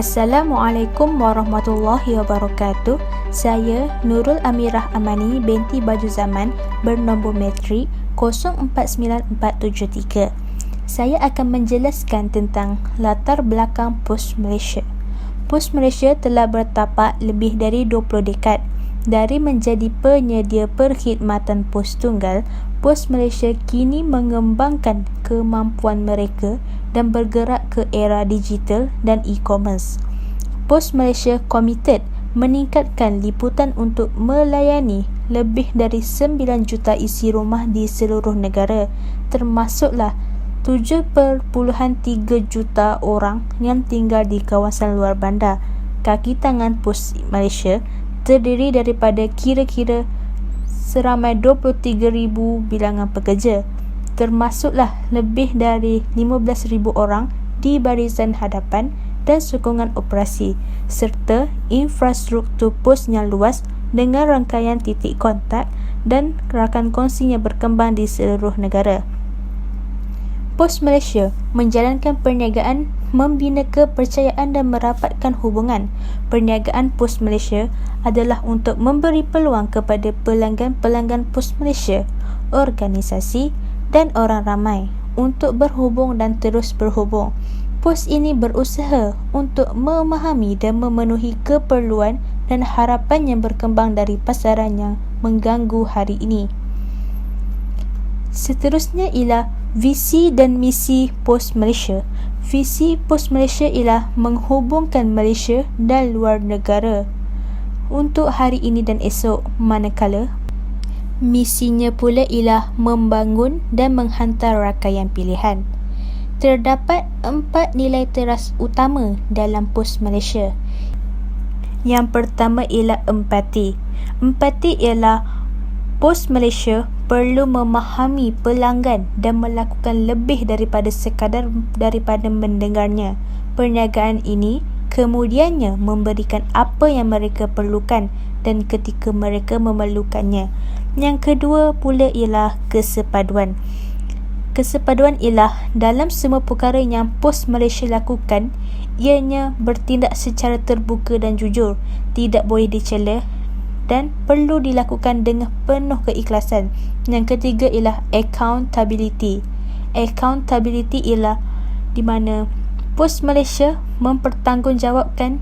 Assalamualaikum warahmatullahi wabarakatuh. Saya Nurul Amirah Amani binti Baju Zaman bernombor matrik 049473. Saya akan menjelaskan tentang latar belakang POS Malaysia. POS Malaysia telah bertapak lebih dari 20 dekad. Dari menjadi penyedia perkhidmatan pos tunggal, POS Malaysia kini mengembangkan kemampuan mereka dan bergerak ke era digital dan e-commerce. POS Malaysia komited meningkatkan liputan untuk melayani lebih dari 9 juta isi rumah di seluruh negara, termasuklah 7.3 juta orang yang tinggal di kawasan luar bandar. Kaki tangan POS Malaysia terdiri daripada kira-kira seramai 23,000 bilangan pekerja, termasuklah lebih dari 15,000 orang di barisan hadapan dan sokongan operasi, serta infrastruktur pos yang luas dengan rangkaian titik kontak dan rakan kongsi yang berkembang di seluruh negara. POS Malaysia menjalankan perniagaan membina kepercayaan dan merapatkan hubungan. Perniagaan POS Malaysia adalah untuk memberi peluang kepada pelanggan-pelanggan POS Malaysia, organisasi dan orang ramai untuk berhubung dan terus berhubung. POS ini berusaha untuk memahami dan memenuhi keperluan dan harapan yang berkembang dari pasaran yang mengganggu hari ini. Seterusnya ialah visi dan misi POS Malaysia. Visi POS Malaysia ialah menghubungkan Malaysia dan luar negara untuk hari ini dan esok, manakala misinya pula ialah membangun dan menghantar rakayan pilihan. Terdapat 4 nilai teras utama dalam POS Malaysia. Yang pertama ialah empati. Empati ialah POS Malaysia perlu memahami pelanggan dan melakukan lebih daripada sekadar daripada mendengarnya. Perniagaan ini kemudiannya memberikan apa yang mereka perlukan dan ketika mereka memerlukannya. Yang kedua pula ialah kesepaduan. Kesepaduan ialah dalam semua perkara yang POS Malaysia lakukan, ianya bertindak secara terbuka dan jujur, tidak boleh dicela dan perlu dilakukan dengan penuh keikhlasan. Yang ketiga ialah accountability. Accountability ialah di mana POS Malaysia mempertanggungjawabkan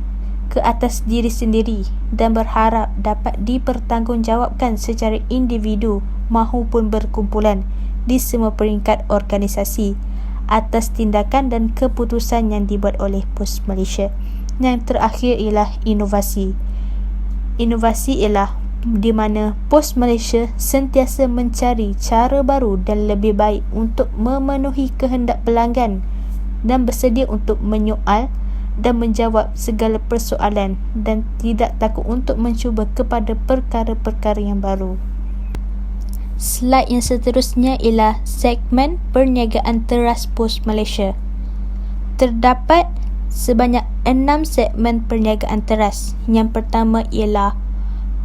ke atas diri sendiri dan berharap dapat dipertanggungjawabkan secara individu maupun berkumpulan di semua peringkat organisasi atas tindakan dan keputusan yang dibuat oleh POS Malaysia. Yang terakhir ialah inovasi. Inovasi ialah di mana POS Malaysia sentiasa mencari cara baru dan lebih baik untuk memenuhi kehendak pelanggan dan bersedia untuk menyoal dan menjawab segala persoalan dan tidak takut untuk mencuba kepada perkara-perkara yang baru. Slide yang seterusnya ialah segmen perniagaan teras POS Malaysia. Terdapat sebanyak 6 segmen perniagaan teras. Yang pertama ialah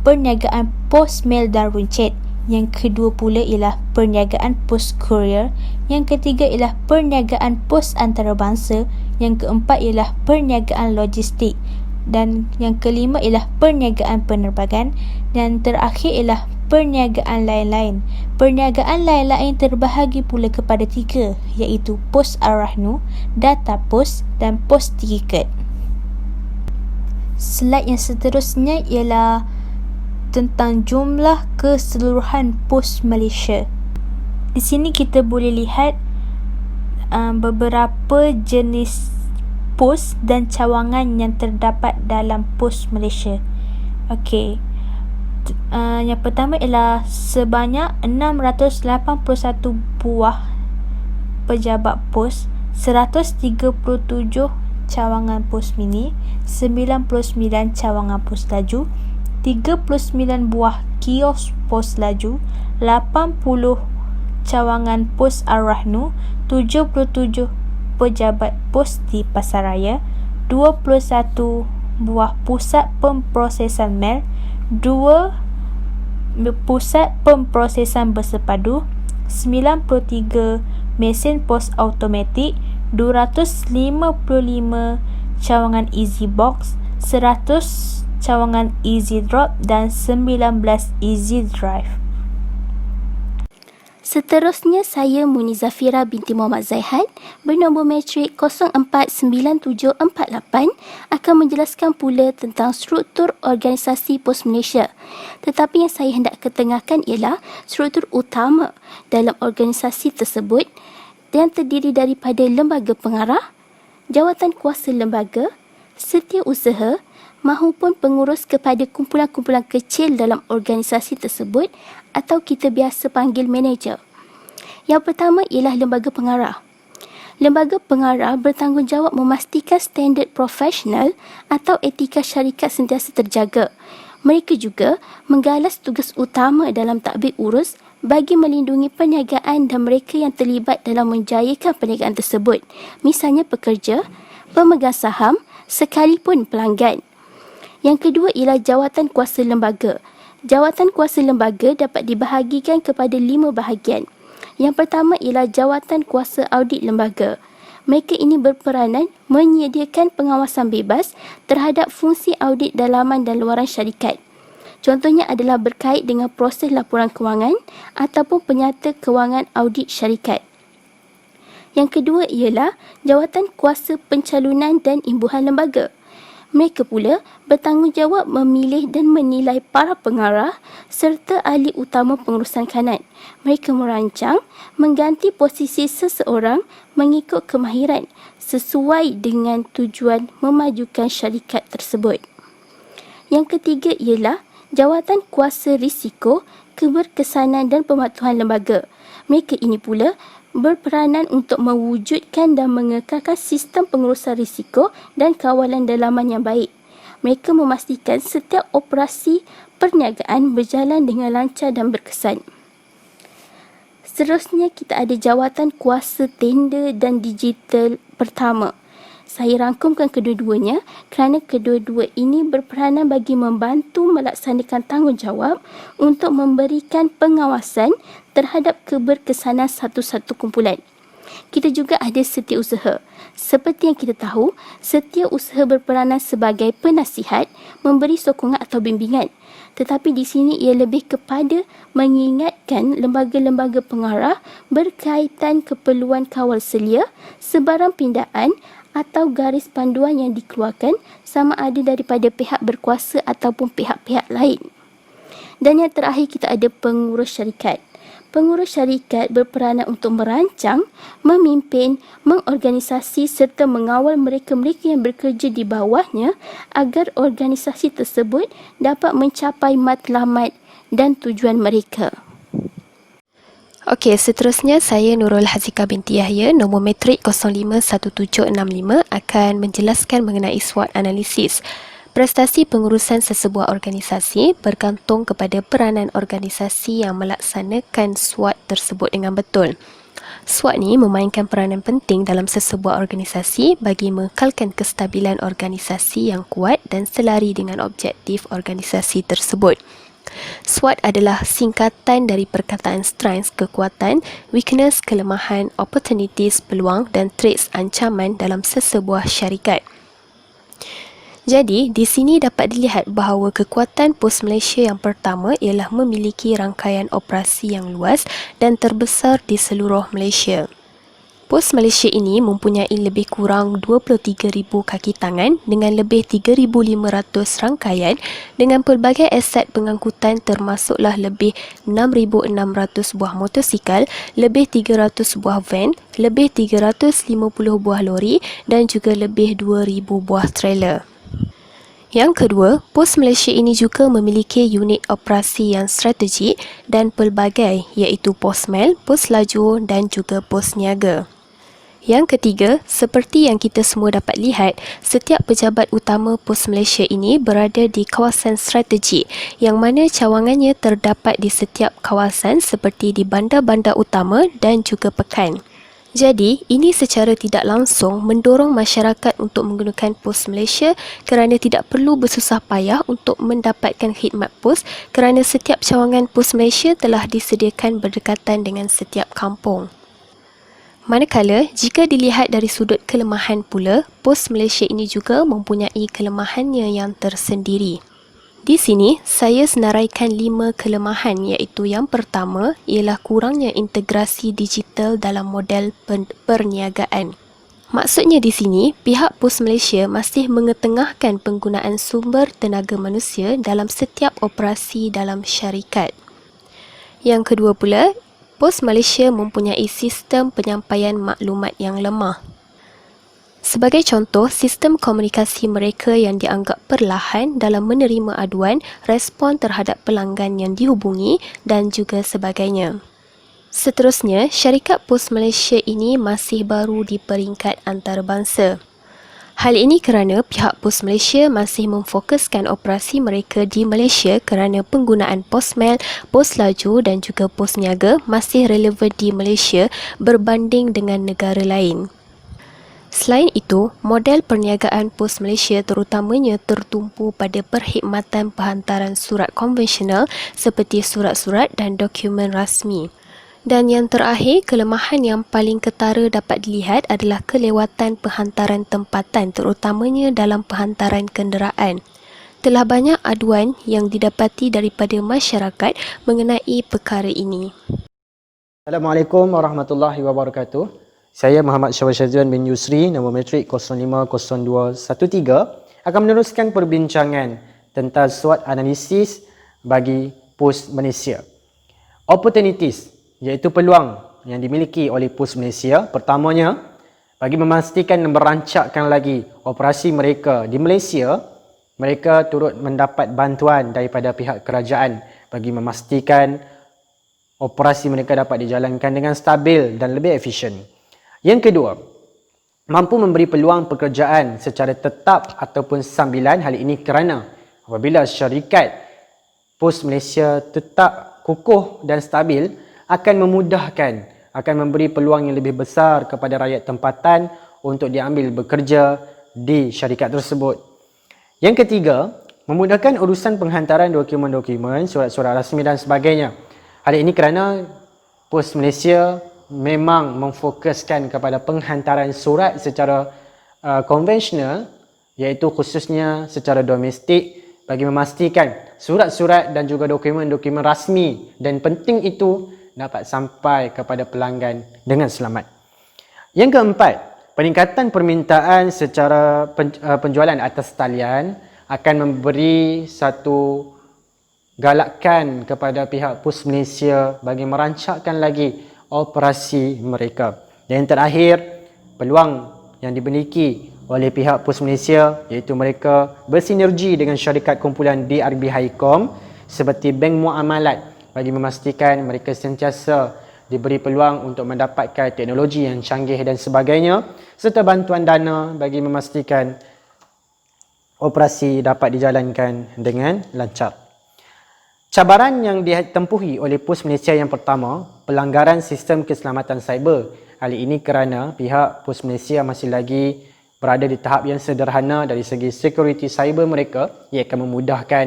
perniagaan pos mail dan runcit. Yang kedua pula ialah perniagaan pos courier. Yang ketiga ialah perniagaan pos antarabangsa. Yang keempat ialah perniagaan logistik. Dan yang kelima ialah perniagaan penerbangan. Dan terakhir ialah perniagaan lain-lain. Perniagaan lain-lain terbahagi pula kepada 3, iaitu pos Ar-Rahnu, data pos dan pos tiket. Slide yang seterusnya ialah tentang jumlah keseluruhan POS Malaysia. Di sini kita boleh lihat beberapa jenis pos dan cawangan yang terdapat dalam POS Malaysia. Okey. Yang pertama ialah sebanyak 681 buah pejabat pos, 137 cawangan pos mini, 99 cawangan pos laju, 39 buah kios pos laju, 80 cawangan pos Ar-Rahnu, 77 pejabat pos di pasaraya, 21 buah pusat pemprosesan mel, 2 pusat pemprosesan bersepadu, 93 mesin pos automatik, 255 cawangan easy box, 100 cawangan easy drop dan 19 easy drive. Seterusnya, saya Muni Zafira binti Muhammad Zaihan bernombor matrik 049748 akan menjelaskan pula tentang struktur organisasi POS Malaysia. Tetapi yang saya hendak ketengahkan ialah struktur utama dalam organisasi tersebut yang terdiri daripada lembaga pengarah, jawatan kuasa lembaga, setiausaha mahupun pengurus kepada kumpulan-kumpulan kecil dalam organisasi tersebut atau kita biasa panggil manager. Yang pertama ialah lembaga pengarah. Lembaga pengarah bertanggungjawab memastikan standard profesional atau etika syarikat sentiasa terjaga. Mereka juga menggalas tugas utama dalam tadbir urus bagi melindungi perniagaan dan mereka yang terlibat dalam menjayakan perniagaan tersebut. Misalnya pekerja, pemegang saham, sekalipun pelanggan. Yang kedua ialah jawatan kuasa lembaga. Jawatan kuasa lembaga dapat dibahagikan kepada 5 bahagian. Yang pertama ialah jawatan kuasa audit lembaga. Mereka ini berperanan menyediakan pengawasan bebas terhadap fungsi audit dalaman dan luaran syarikat. Contohnya adalah berkait dengan proses laporan kewangan ataupun penyata kewangan audit syarikat. Yang kedua ialah jawatan kuasa pencalonan dan imbuhan lembaga. Mereka pula bertanggungjawab memilih dan menilai para pengarah serta ahli utama pengurusan kanan. Mereka merancang, mengganti posisi seseorang mengikut kemahiran sesuai dengan tujuan memajukan syarikat tersebut. Yang ketiga ialah jawatan kuasa risiko, keberkesanan dan pematuhan lembaga. Mereka ini pula berperanan untuk mewujudkan dan mengekalkan sistem pengurusan risiko dan kawalan dalaman yang baik. Mereka memastikan setiap operasi perniagaan berjalan dengan lancar dan berkesan. Seterusnya kita ada jawatan kuasa tender dan digital pertama. Saya rangkumkan kedua-duanya kerana kedua-dua ini berperanan bagi membantu melaksanakan tanggungjawab untuk memberikan pengawasan terhadap keberkesanan satu-satu kumpulan. Kita juga ada setiausaha. Seperti yang kita tahu, setiausaha berperanan sebagai penasihat, memberi sokongan atau bimbingan. Tetapi di sini ia lebih kepada mengingatkan lembaga-lembaga pengarah berkaitan keperluan kawal selia, sebarang pindaan atau garis panduan yang dikeluarkan sama ada daripada pihak berkuasa ataupun pihak-pihak lain. Dan yang terakhir kita ada pengurus syarikat. Pengurus syarikat berperanan untuk merancang, memimpin, mengorganisasi serta mengawal mereka-mereka yang bekerja di bawahnya agar organisasi tersebut dapat mencapai matlamat dan tujuan mereka. Okey, seterusnya saya Nurul Hazika binti Yahya, nombor matrik 051765 akan menjelaskan mengenai SWOT analisis. Prestasi pengurusan sesebuah organisasi bergantung kepada peranan organisasi yang melaksanakan SWOT tersebut dengan betul. SWOT ni memainkan peranan penting dalam sesebuah organisasi bagi mengekalkan kestabilan organisasi yang kuat dan selari dengan objektif organisasi tersebut. SWOT adalah singkatan dari perkataan strengths, kekuatan, weakness, kelemahan, opportunities, peluang dan threats, ancaman dalam sesebuah syarikat. Jadi, di sini dapat dilihat bahawa kekuatan POS Malaysia yang pertama ialah memiliki rangkaian operasi yang luas dan terbesar di seluruh Malaysia. POS Malaysia ini mempunyai lebih kurang 23,000 kaki tangan dengan lebih 3,500 rangkaian dengan pelbagai aset pengangkutan termasuklah lebih 6,600 buah motosikal, lebih 300 buah van, lebih 350 buah lori dan juga lebih 2,000 buah trailer. Yang kedua, POS Malaysia ini juga memiliki unit operasi yang strategik dan pelbagai iaitu POS Mel, POS Laju dan juga POS Niaga. Yang ketiga, seperti yang kita semua dapat lihat, setiap pejabat utama POS Malaysia ini berada di kawasan strategik yang mana cawangannya terdapat di setiap kawasan seperti di bandar-bandar utama dan juga pekan. Jadi, ini secara tidak langsung mendorong masyarakat untuk menggunakan POS Malaysia kerana tidak perlu bersusah payah untuk mendapatkan khidmat POS kerana setiap cawangan POS Malaysia telah disediakan berdekatan dengan setiap kampung. Manakala, jika dilihat dari sudut kelemahan pula, POS Malaysia ini juga mempunyai kelemahannya yang tersendiri. Di sini, saya senaraikan 5 kelemahan iaitu yang pertama ialah kurangnya integrasi digital dalam model perniagaan. Maksudnya di sini, pihak POS Malaysia masih mengetengahkan penggunaan sumber tenaga manusia dalam setiap operasi dalam syarikat. Yang kedua pula, POS Malaysia mempunyai sistem penyampaian maklumat yang lemah. Sebagai contoh, sistem komunikasi mereka yang dianggap perlahan dalam menerima aduan, respon terhadap pelanggan yang dihubungi dan juga sebagainya. Seterusnya, syarikat POS Malaysia ini masih baru di peringkat antarabangsa. Hal ini kerana pihak POS Malaysia masih memfokuskan operasi mereka di Malaysia kerana penggunaan POSMEL, POS Laju dan juga POS Niaga masih relevan di Malaysia berbanding dengan negara lain. Selain itu, model perniagaan POS Malaysia terutamanya tertumpu pada perkhidmatan penghantaran surat konvensional seperti surat-surat dan dokumen rasmi. Dan yang terakhir, kelemahan yang paling ketara dapat dilihat adalah kelewatan penghantaran tempatan terutamanya dalam penghantaran kenderaan. Telah banyak aduan yang didapati daripada masyarakat mengenai perkara ini. Assalamualaikum warahmatullahi wabarakatuh. Saya Muhammad Syawal Syazwan bin Yusri, nombor matrik 050213, akan meneruskan perbincangan tentang SWOT analisis bagi POS Malaysia. Opportunities, iaitu peluang yang dimiliki oleh POS Malaysia. Pertamanya, bagi memastikan dan merancakkan lagi operasi mereka di Malaysia, mereka turut mendapat bantuan daripada pihak kerajaan bagi memastikan operasi mereka dapat dijalankan dengan stabil dan lebih efisien. Yang kedua, mampu memberi peluang pekerjaan secara tetap ataupun sambilan. Hal ini kerana apabila syarikat POS Malaysia tetap kukuh dan stabil, akan memudahkan, akan memberi peluang yang lebih besar kepada rakyat tempatan untuk diambil bekerja di syarikat tersebut. Yang ketiga, memudahkan urusan penghantaran dokumen-dokumen, surat-surat rasmi dan sebagainya. Hal ini kerana POS Malaysia memang memfokuskan kepada penghantaran surat secara konvensional, iaitu khususnya secara domestik, bagi memastikan surat-surat dan juga dokumen-dokumen rasmi dan penting itu dapat sampai kepada pelanggan dengan selamat. Yang keempat, peningkatan permintaan secara penjualan atas talian akan memberi satu galakkan kepada pihak POS Malaysia bagi merancakkan lagi operasi mereka. Dan yang terakhir, peluang yang dimiliki oleh pihak POS Malaysia iaitu mereka bersinergi dengan syarikat kumpulan DRB Highcom seperti Bank Muamalat bagi memastikan mereka sentiasa diberi peluang untuk mendapatkan teknologi yang canggih dan sebagainya, serta bantuan dana bagi memastikan operasi dapat dijalankan dengan lancar. Cabaran yang ditempuhi oleh POS Malaysia yang pertama, pelanggaran sistem keselamatan cyber. Hal ini kerana pihak POS Malaysia masih lagi berada di tahap yang sederhana dari segi security cyber mereka. Ia akan memudahkan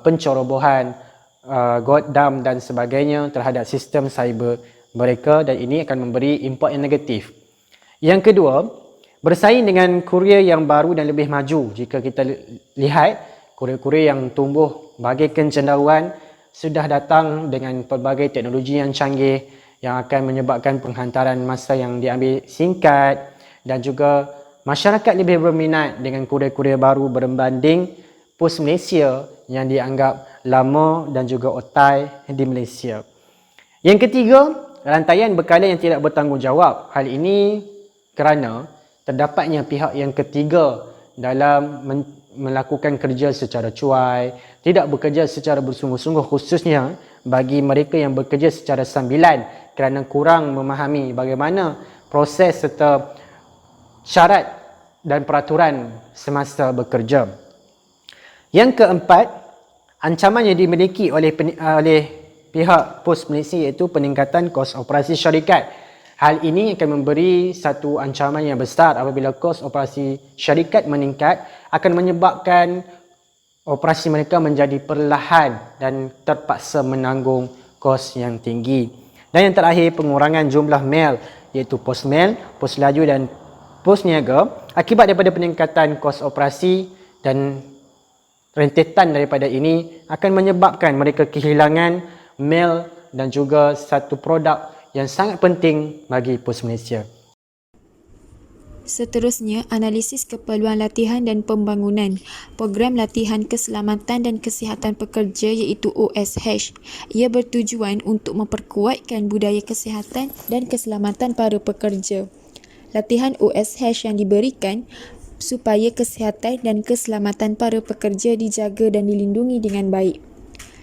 pencerobohan, goddam dan sebagainya terhadap sistem cyber mereka, dan ini akan memberi impak yang negatif. Yang kedua, bersaing dengan kurier yang baru dan lebih maju. Jika kita lihat, kurier-kurier yang tumbuh bagaikan cendawan sudah datang dengan pelbagai teknologi yang canggih yang akan menyebabkan penghantaran masa yang diambil singkat, dan juga masyarakat lebih berminat dengan kurier-kurier baru berbanding POS Malaysia yang dianggap lama dan juga otai di Malaysia. Yang ketiga, rantaian bekalan yang tidak bertanggungjawab. Hal ini kerana terdapatnya pihak yang ketiga dalam melakukan kerja secara cuai, tidak bekerja secara bersungguh-sungguh, khususnya bagi mereka yang bekerja secara sambilan kerana kurang memahami bagaimana proses serta syarat dan peraturan semasa bekerja. Yang keempat, ancaman yang dimiliki oleh pihak POS Malaysia iaitu peningkatan kos operasi syarikat. Hal ini akan memberi satu ancaman yang besar apabila kos operasi syarikat meningkat, akan menyebabkan operasi mereka menjadi perlahan dan terpaksa menanggung kos yang tinggi. Dan yang terakhir, pengurangan jumlah mel iaitu pos mel, pos laju dan pos niaga akibat daripada peningkatan kos operasi dan rentetan daripada ini akan menyebabkan mereka kehilangan mel dan juga satu produk yang sangat penting bagi Pos Malaysia. Seterusnya, analisis keperluan latihan dan pembangunan. Program Latihan Keselamatan dan Kesihatan Pekerja iaitu OSH. Ia bertujuan untuk memperkuatkan budaya kesihatan dan keselamatan para pekerja. Latihan OSH yang diberikan supaya kesihatan dan keselamatan para pekerja dijaga dan dilindungi dengan baik.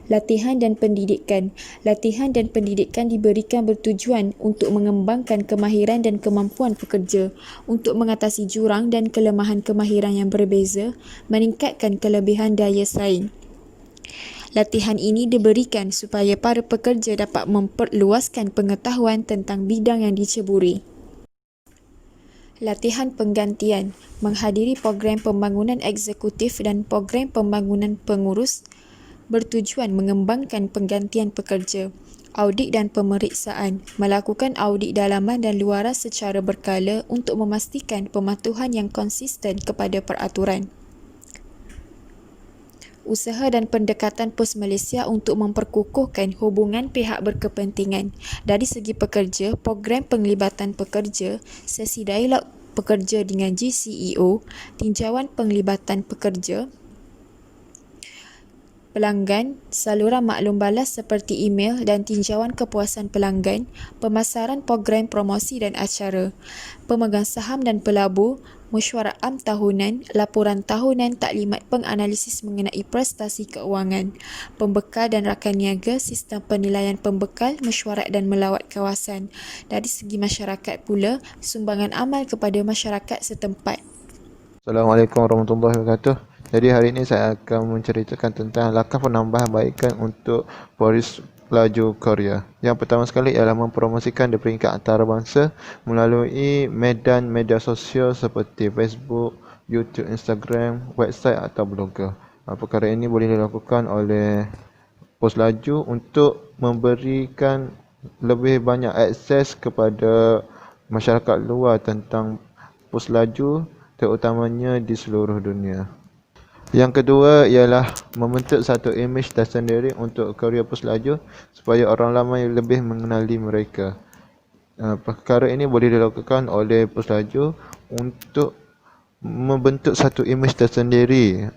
Latihan dan pendidikan. Latihan dan pendidikan diberikan bertujuan untuk mengembangkan kemahiran dan kemampuan pekerja, untuk mengatasi jurang dan kelemahan kemahiran yang berbeza, meningkatkan kelebihan daya saing. Latihan ini diberikan supaya para pekerja dapat memperluaskan pengetahuan tentang bidang yang diceburi. Latihan penggantian. Menghadiri program pembangunan eksekutif dan program pembangunan pengurus bertujuan mengembangkan penggantian pekerja. Audit dan pemeriksaan. Melakukan audit dalaman dan luaran secara berkala untuk memastikan pematuhan yang konsisten kepada peraturan. Usaha dan pendekatan Pos Malaysia untuk memperkukuhkan hubungan pihak berkepentingan. Dari segi pekerja, program penglibatan pekerja, sesi dialog pekerja dengan GCEO, tinjauan penglibatan pekerja, pelanggan, saluran maklum balas seperti email dan tinjauan kepuasan pelanggan, pemasaran program promosi dan acara, pemegang saham dan pelabur, mesyuarat am tahunan, laporan tahunan, taklimat penganalisis mengenai prestasi keuangan, pembekal dan rakan niaga, sistem penilaian pembekal, mesyuarat dan melawat kawasan. Dari segi masyarakat pula, sumbangan amal kepada masyarakat setempat. Assalamualaikum warahmatullahi wabarakatuh. Jadi hari ini saya akan menceritakan tentang langkah penambahan baikan untuk polis laju Korea. Yang pertama sekali ialah mempromosikan di peringkat antarabangsa melalui medan media sosial seperti Facebook, YouTube, Instagram, website atau blogger. Perkara ini boleh dilakukan oleh pos laju untuk memberikan lebih banyak akses kepada masyarakat luar tentang pos laju, terutamanya di seluruh dunia. Yang kedua ialah membentuk satu imej tersendiri untuk Korea Pos Laju supaya orang ramai lebih mengenali mereka. Perkara ini boleh dilakukan oleh Pos Laju untuk membentuk satu imej tersendiri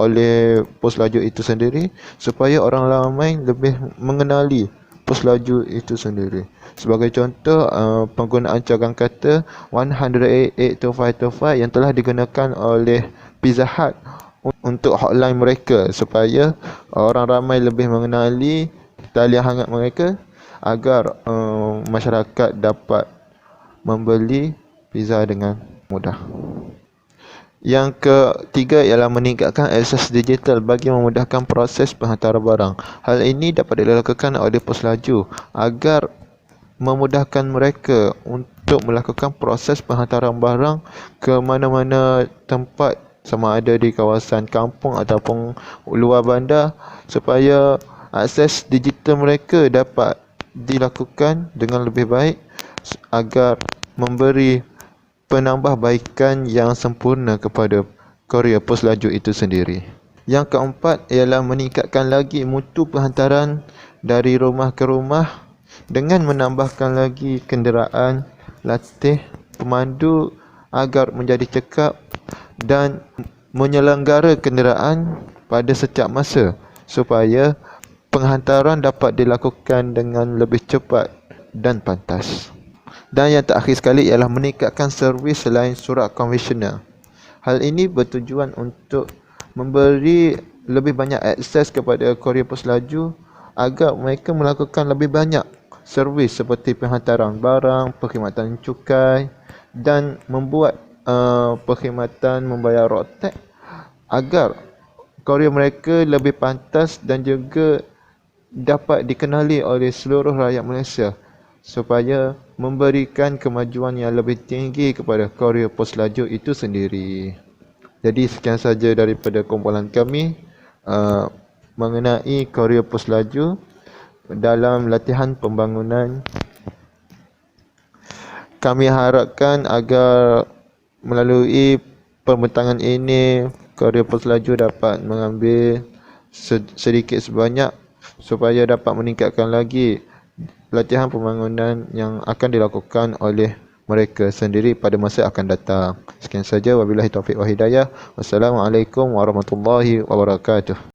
oleh Pos Laju itu sendiri supaya orang ramai lebih mengenali Pos Laju itu sendiri. Sebagai contoh, penggunaan cawangan kata 1882525 yang telah digunakan oleh Pizza Hut untuk hotline mereka supaya orang ramai lebih mengenali talian hangat mereka agar masyarakat dapat membeli pizza dengan mudah. Yang ketiga ialah meningkatkan akses digital bagi memudahkan proses penghantaran barang. Hal ini dapat dilakukan oleh pos laju agar memudahkan mereka untuk melakukan proses penghantaran barang ke mana-mana tempat, sama ada di kawasan kampung ataupun luar bandar, supaya akses digital mereka dapat dilakukan dengan lebih baik agar memberi penambahbaikan yang sempurna kepada Korea Pos Laju itu sendiri. Yang keempat ialah meningkatkan lagi mutu penghantaran dari rumah ke rumah dengan menambahkan lagi kenderaan latih pemandu agar menjadi cekap dan menyelenggara kenderaan pada setiap masa supaya penghantaran dapat dilakukan dengan lebih cepat dan pantas. Dan yang terakhir sekali ialah meningkatkan servis selain surat konvensional. Hal ini bertujuan untuk memberi lebih banyak akses kepada Korea Pos Laju agar mereka melakukan lebih banyak servis seperti penghantaran barang, perkhidmatan cukai dan membuat perkhidmatan membayar road-tax agar Korea mereka lebih pantas dan juga dapat dikenali oleh seluruh rakyat Malaysia supaya memberikan kemajuan yang lebih tinggi kepada Korea Pos Laju itu sendiri. Jadi sekian saja daripada kumpulan kami mengenai Korea Pos Laju dalam latihan pembangunan kami harapkan agar melalui pembentangan ini Korea Pos Laju dapat mengambil sedikit sebanyak supaya dapat meningkatkan lagi latihan pembangunan yang akan dilakukan oleh mereka sendiri pada masa akan datang. Sekian saja, wabillahi taufiq wa hidayah. Wassalamualaikum warahmatullahi wabarakatuh.